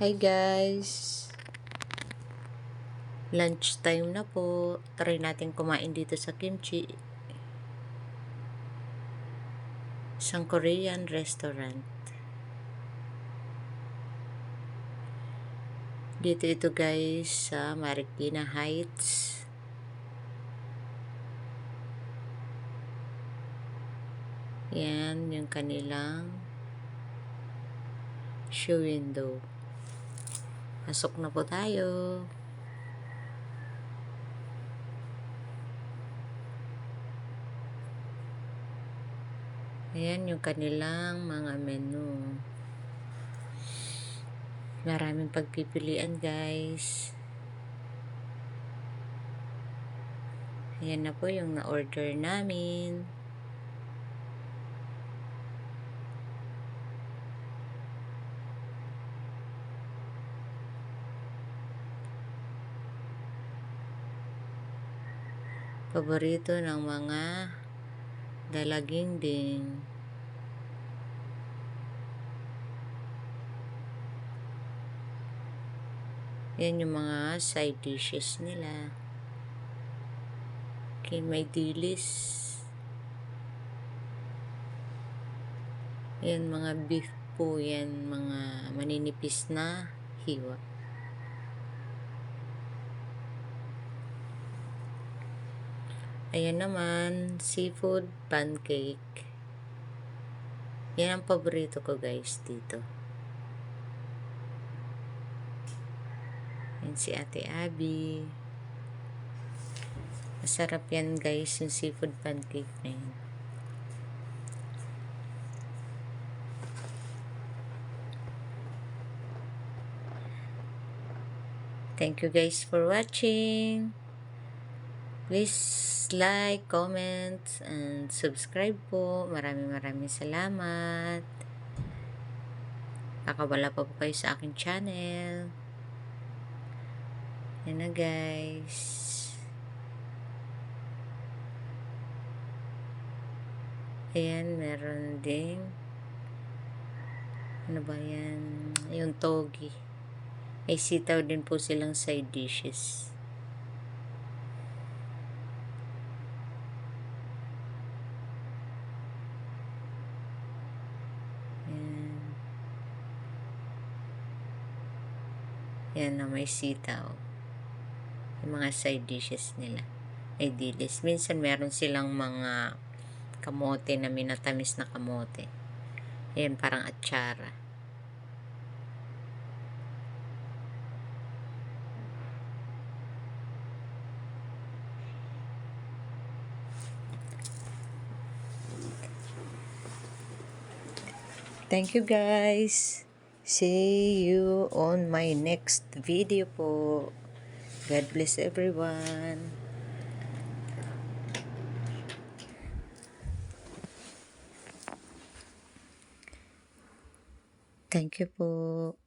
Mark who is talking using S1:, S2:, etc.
S1: Hi guys! Lunch time na po. Try natin kumain dito sa kimchi. Isang Korean restaurant. Dito ito guys sa Marikina Heights. Yan yung kanilang show window. Pasok na po tayo. Ayan yung kanilang mga menu. Maraming pagpipilian guys. Ayan na po yung na-order namin. Paborito ng mga dalaging din. Yan yung mga side dishes nila. Okay, may dilis. Yan mga beef po yan, mga maninipis na hiwa. Ayan naman, seafood pancake. Yan ang paborito ko guys dito. Yan si Ate Abby. Masarap yan guys, yung seafood pancake na yan. Thank you guys for watching. Please like, comment, and subscribe po. Maraming salamat. Kakawala pa po kayo sa aking channel. Yan na guys. Ayan, meron ding ano ba yan? Yung togi. May sitaw din po silang side dishes. Yan na may sitaw. Yung mga side dishes nila ay dilis. Minsan meron silang mga kamote na minatamis na kamote. Yan parang atsara. Thank you guys. See you on my next video po. God bless everyone. Thank you po.